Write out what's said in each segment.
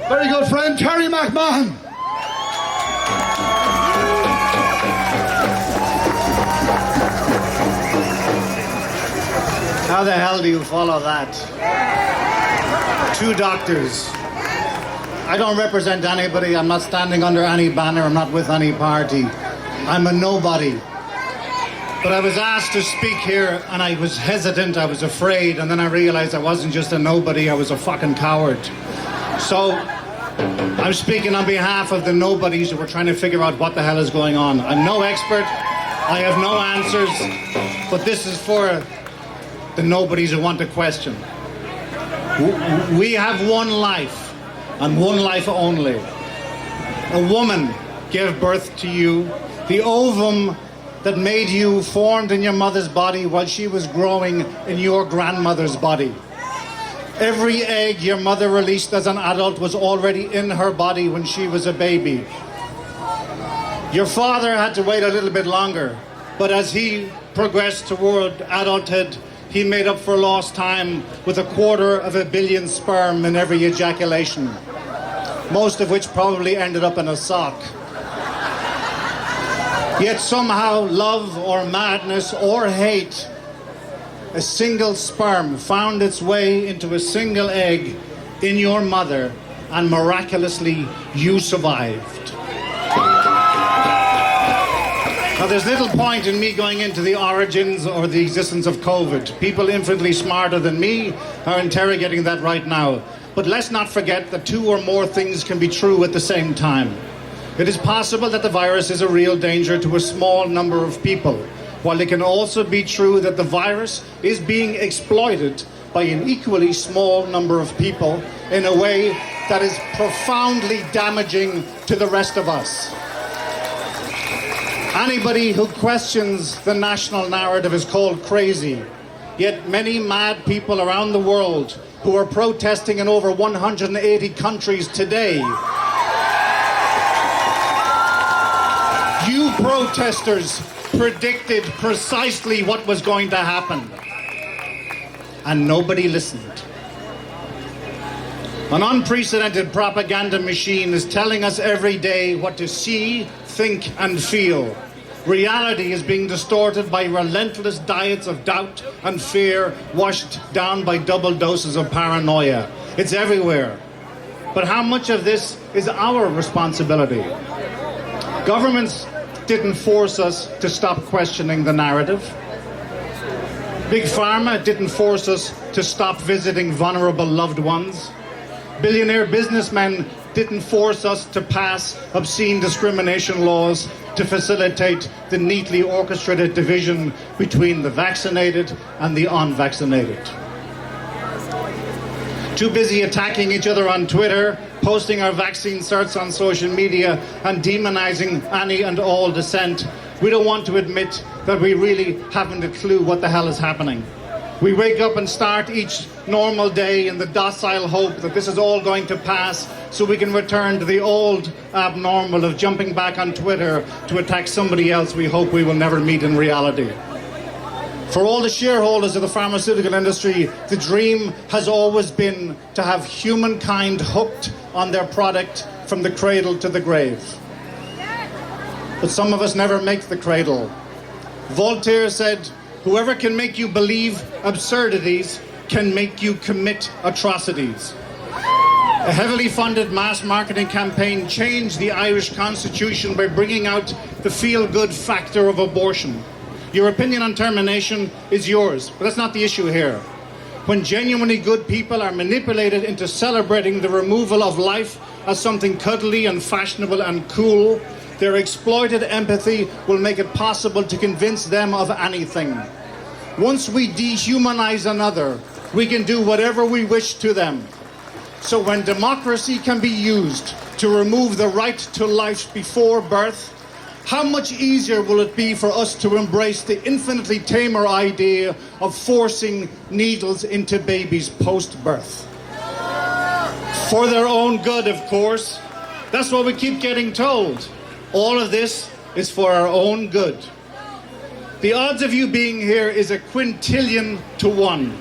Very good friend, Terry McMahon. How the hell do you follow that? 2 doctors. I don't represent anybody. I'm not standing under any banner. I'm not with any party. I'm a nobody. But I was asked to speak here and I was hesitant, I was afraid, and then I realized I wasn't just a nobody, I was a fucking coward. So I'm speaking on behalf of the nobodies who are trying to figure out what the hell is going on. I'm no expert, I have no answers, but this is for the nobodies who want to question. We have one life, and one life only. A woman gave birth to you. The ovum that made you formed in your mother's body while she was growing in your grandmother's body. Every egg your mother released as an adult was already in her body when she was a baby. Your father had to wait a little bit longer, but as he progressed toward adulthood, he made up for lost time with 250 million sperm in every ejaculation, most of which probably ended up in a sock. Yet somehow, love or madness or hate, a single sperm found its way into a single egg in your mother, and miraculously you survived. Now there's little point in me going into the origins or the existence of COVID. People infinitely smarter than me are interrogating that right now. But let's not forget that 2 or more things can be true at the same time. It is possible that the virus is a real danger to a small number of people, while it can also be true that the virus is being exploited by an equally small number of people in a way that is profoundly damaging to the rest of us. Anybody who questions the national narrative is called crazy, yet many mad people around the world who are protesting in over 180 countries today. You protesters predicted precisely what was going to happen, and nobody listened. An unprecedented propaganda machine is telling us every day what to see, think, and feel. Reality is being distorted by relentless diets of doubt and fear, washed down by double doses of paranoia. It's everywhere. But how much of this is our responsibility? Governments didn't force us to stop questioning the narrative. Big Pharma didn't force us to stop visiting vulnerable loved ones. Billionaire businessmen didn't force us to pass obscene discrimination laws to facilitate the neatly orchestrated division between the vaccinated and the unvaccinated. Too busy attacking each other on Twitter, posting our vaccine certs on social media, and demonizing any and all dissent, we don't want to admit that we really haven't a clue what the hell is happening. We wake up and start each normal day in the docile hope that this is all going to pass so we can return to the old abnormal of jumping back on Twitter to attack somebody else we hope we will never meet in reality. For all the shareholders of the pharmaceutical industry, the dream has always been to have humankind hooked on their product from the cradle to the grave. But some of us never make the cradle. Voltaire said, "Whoever can make you believe absurdities can make you commit atrocities." A heavily funded mass marketing campaign changed the Irish Constitution by bringing out the feel-good factor of abortion. Your opinion on termination is yours, but that's not the issue here. When genuinely good people are manipulated into celebrating the removal of life as something cuddly and fashionable and cool, their exploited empathy will make it possible to convince them of anything. Once we dehumanize another, we can do whatever we wish to them. So when democracy can be used to remove the right to life before birth, how much easier will it be for us to embrace the infinitely tamer idea of forcing needles into babies post-birth? For their own good, of course. That's what we keep getting told. All of this is for our own good. The odds of you being here is a quintillion to 1.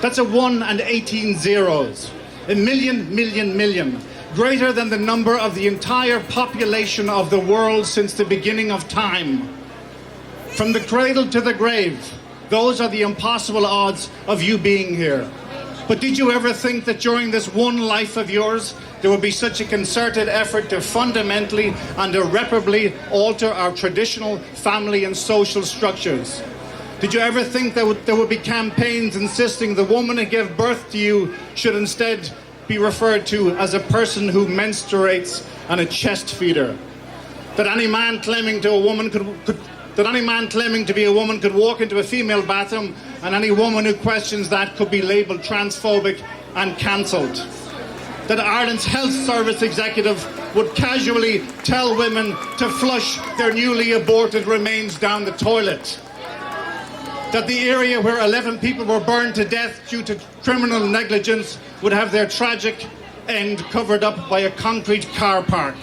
That's a 1 and 18 zeros. A million, million, million. greater than the number of the entire population of the world since the beginning of time. From the cradle to the grave, those are the impossible odds of you being here. But did you ever think that during this one life of yours, there would be such a concerted effort to fundamentally and irreparably alter our traditional family and social structures? Did you ever think that there would be campaigns insisting the woman who gave birth to you should instead be referred to as a person who menstruates and a chest feeder? That any man claiming to be a woman could walk into a female bathroom, and any woman who questions that could be labelled transphobic and cancelled? That Ireland's health service executive would casually tell women to flush their newly aborted remains down the toilet? That the area where 11 people were burned to death due to criminal negligence would have their tragic end covered up by a concrete car park?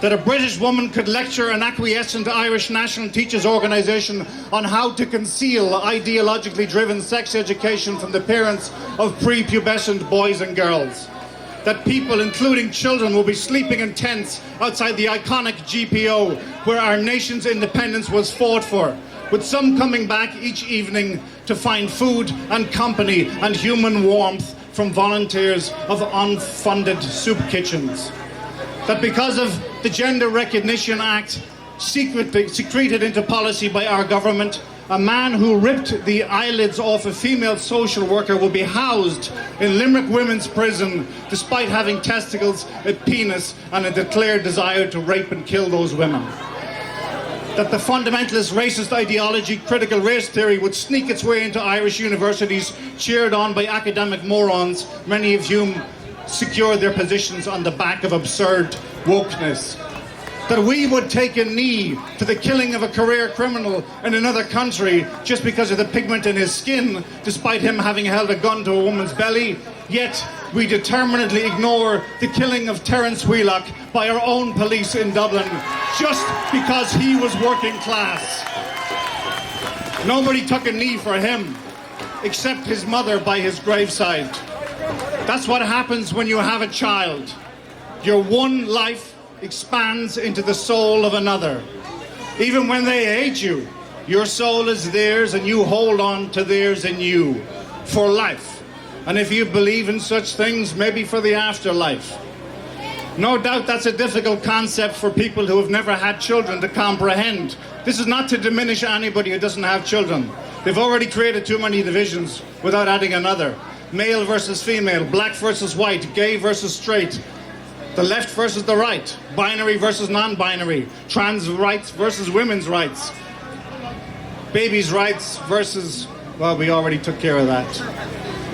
That a British woman could lecture an acquiescent Irish National Teachers Organisation on how to conceal ideologically driven sex education from the parents of prepubescent boys and girls? That people, including children, will be sleeping in tents outside the iconic GPO where our nation's independence was fought for, with some coming back each evening to find food and company and human warmth from volunteers of unfunded soup kitchens? That because of the Gender Recognition Act secreted into policy by our government, a man who ripped the eyelids off a female social worker will be housed in Limerick Women's Prison despite having testicles, a penis and a declared desire to rape and kill those women? That the fundamentalist racist ideology, critical race theory, would sneak its way into Irish universities, cheered on by academic morons, many of whom secured their positions on the back of absurd wokeness. That we would take a knee to the killing of a career criminal in another country just because of the pigment in his skin, despite him having held a gun to a woman's belly, yet we determinedly ignore the killing of Terence Wheelock by our own police in Dublin just because he was working class. Nobody took a knee for him except his mother by his graveside. That's what happens when you have a child. Your one life expands into the soul of another. Even when they hate you, your soul is theirs and you hold on to theirs in you for life. And if you believe in such things, maybe for the afterlife. No doubt that's a difficult concept for people who have never had children to comprehend. This is not to diminish anybody who doesn't have children. They've already created too many divisions without adding another. Male versus female, black versus white, gay versus straight, the left versus the right, binary versus non-binary, trans rights versus women's rights, babies' rights versus, well, we already took care of that.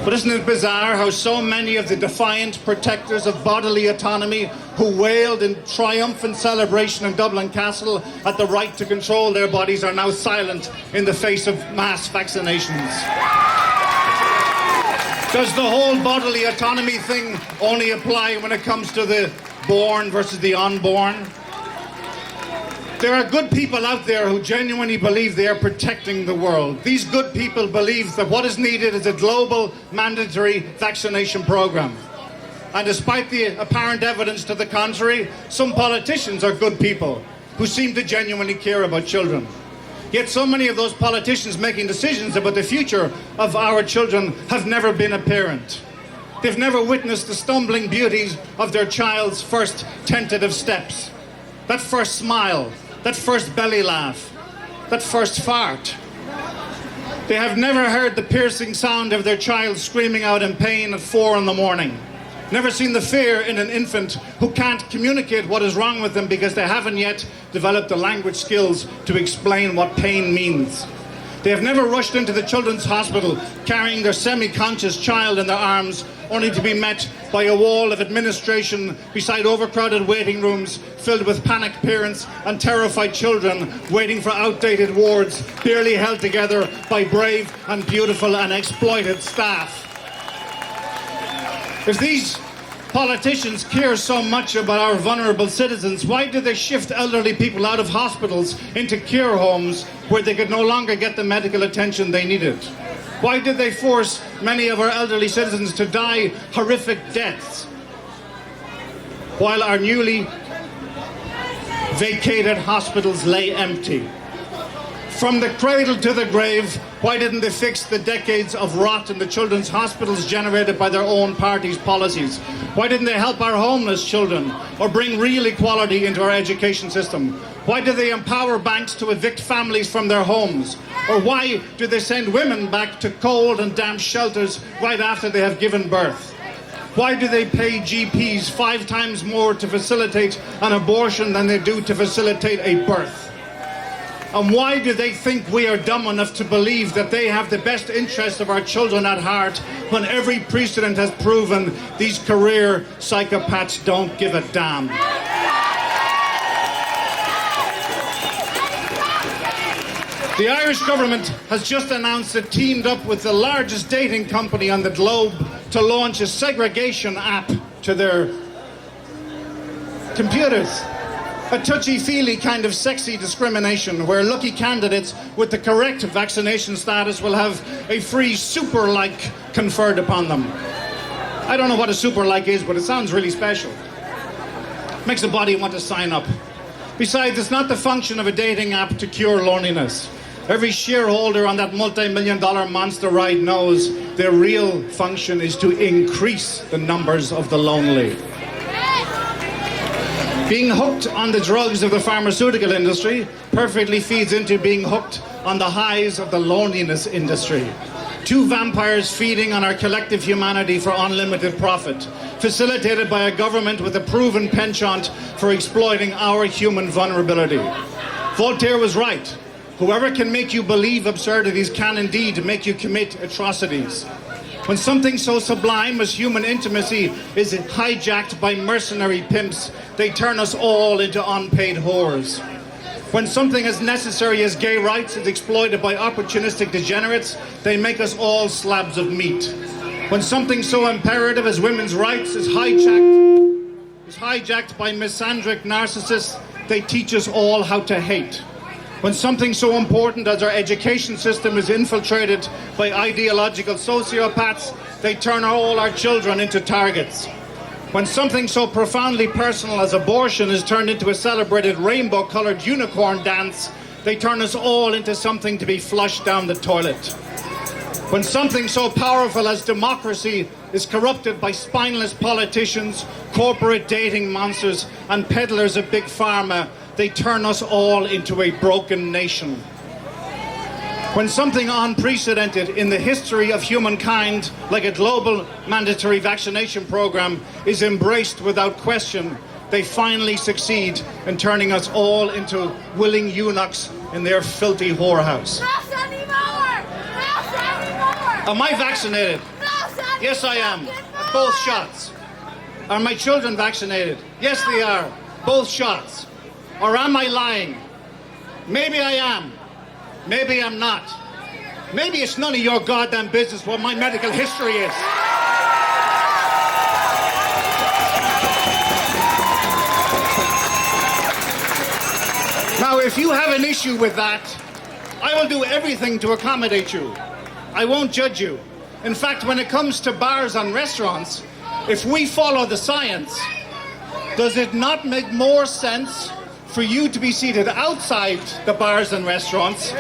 But isn't it bizarre how so many of the defiant protectors of bodily autonomy who wailed in triumphant celebration in Dublin Castle at the right to control their bodies are now silent in the face of mass vaccinations? Does the whole bodily autonomy thing only apply when it comes to the born versus the unborn? There are good people out there who genuinely believe they are protecting the world. These good people believe that what is needed is a global mandatory vaccination program. And despite the apparent evidence to the contrary, some politicians are good people who seem to genuinely care about children. Yet so many of those politicians making decisions about the future of our children have never been a parent. They've never witnessed the stumbling beauties of their child's first tentative steps. That first smile, that first belly laugh, that first fart. They have never heard the piercing sound of their child screaming out in pain at 4 a.m. Never seen the fear in an infant who can't communicate what is wrong with them because they haven't yet developed the language skills to explain what pain means. They have never rushed into the children's hospital carrying their semi-conscious child in their arms only to be met by a wall of administration beside overcrowded waiting rooms filled with panicked parents and terrified children waiting for outdated wards barely held together by brave and beautiful and exploited staff. If these politicians care so much about our vulnerable citizens, why do they shift elderly people out of hospitals into care homes where they could no longer get the medical attention they needed? Why did they force many of our elderly citizens to die horrific deaths? while our newly vacated hospitals lay empty. From the cradle to the grave, why didn't they fix the decades of rot in the children's hospitals generated by their own party's policies? Why didn't they help our homeless children or bring real equality into our education system? Why do they empower banks to evict families from their homes? Or why do they send women back to cold and damp shelters right after they have given birth? Why do they pay GPs 5 times more to facilitate an abortion than they do to facilitate a birth? And why do they think we are dumb enough to believe that they have the best interest of our children at heart when every precedent has proven these career psychopaths don't give a damn? The Irish government has just announced it teamed up with the largest dating company on the globe to launch a segregation app to their computers. A touchy-feely kind of sexy discrimination where lucky candidates with the correct vaccination status will have a free super-like conferred upon them. I don't know what a super-like is, but it sounds really special. Makes a body want to sign up. Besides, it's not the function of a dating app to cure loneliness. Every shareholder on that multi-million-dollar monster ride knows their real function is to increase the numbers of the lonely. Being hooked on the drugs of the pharmaceutical industry perfectly feeds into being hooked on the highs of the loneliness industry. 2 vampires feeding on our collective humanity for unlimited profit, facilitated by a government with a proven penchant for exploiting our human vulnerability. Voltaire was right. Whoever can make you believe absurdities can indeed make you commit atrocities. When something so sublime as human intimacy is hijacked by mercenary pimps, they turn us all into unpaid whores. When something as necessary as gay rights is exploited by opportunistic degenerates, they make us all slabs of meat. When something so imperative as women's rights is hijacked by misandric narcissists, they teach us all how to hate. When something so important as our education system is infiltrated by ideological sociopaths, they turn all our children into targets. When something so profoundly personal as abortion is turned into a celebrated rainbow-coloured unicorn dance, they turn us all into something to be flushed down the toilet. When something so powerful as democracy is corrupted by spineless politicians, corporate dating monsters, and peddlers of big pharma, they turn us all into a broken nation. When something unprecedented in the history of humankind, like a global mandatory vaccination program, is embraced without question, they finally succeed in turning us all into willing eunuchs in their filthy whorehouse. Not anymore! Not anymore! Am I vaccinated? Yes, I am. Both shots. Are my children vaccinated? Yes, they are. Both shots. Or am I lying? Maybe I am. Maybe I'm not. Maybe it's none of your goddamn business what my medical history is. Now, if you have an issue with that, I will do everything to accommodate you. I won't judge you. In fact, when it comes to bars and restaurants, if we follow the science, does it not make more sense for you to be seated outside the bars and restaurants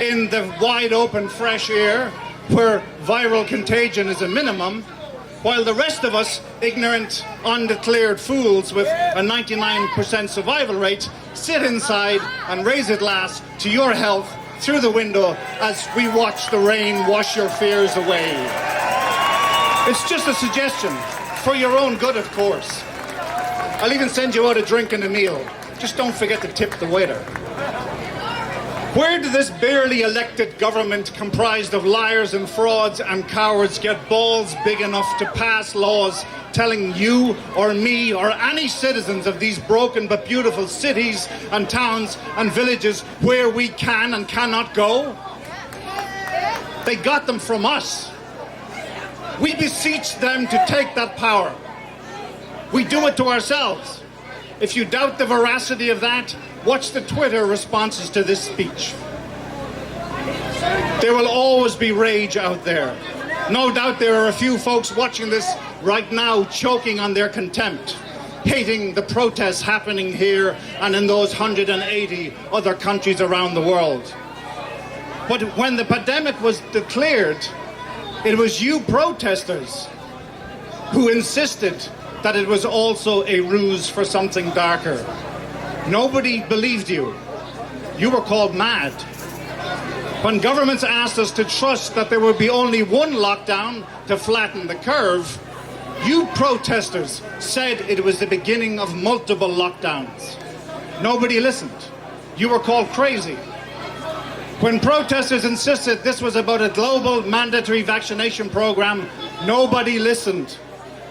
in the wide open fresh air where viral contagion is a minimum, while the rest of us, ignorant, undeclared fools with a 99% survival rate, sit inside and raise a glass to your health through the window as we watch the rain wash your fears away? It's just a suggestion, for your own good, of course. I'll even send you out a drink and a meal. Just don't forget to tip the waiter. Where did this barely elected government comprised of liars and frauds and cowards get balls big enough to pass laws telling you or me or any citizens of these broken but beautiful cities and towns and villages where we can and cannot go? They got them from us. We beseech them to take that power. We do it to ourselves. If you doubt the veracity of that, watch the Twitter responses to this speech. There will always be rage out there. No doubt there are a few folks watching this right now choking on their contempt. hating the protests happening here and in those 180 other countries around the world. But when the pandemic was declared, it was you protesters who insisted that it was also a ruse for something darker. Nobody believed you. You were called mad. When governments asked us to trust that there would be only one lockdown to flatten the curve, you protesters said it was the beginning of multiple lockdowns. Nobody listened. You were called crazy. When protesters insisted this was about a global mandatory vaccination program, nobody listened.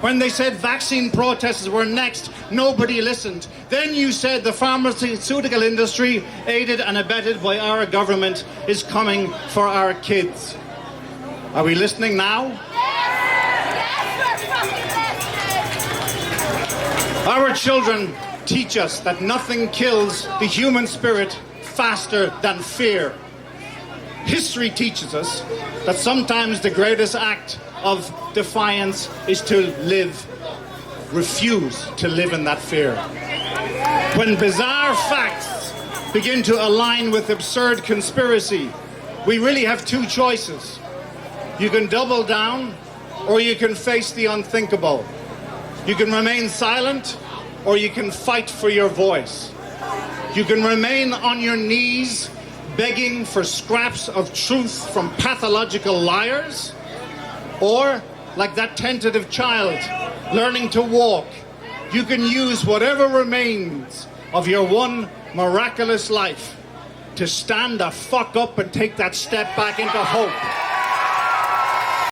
When they said vaccine protesters were next, nobody listened. Then you said the pharmaceutical industry, aided and abetted by our government, is coming for our kids. Are we listening now? Yes, we're fucking listening. Our children teach us that nothing kills the human spirit faster than fear. History teaches us that sometimes the greatest act of defiance is to refuse to live in that fear. When bizarre facts begin to align with absurd conspiracy, we really have two choices. You can double down, or you can face the unthinkable. You can remain silent, or you can fight for your voice. You can remain on your knees, begging for scraps of truth from pathological liars, or, like that tentative child learning to walk, you can use whatever remains of your one miraculous life to stand the fuck up and take that step back into hope.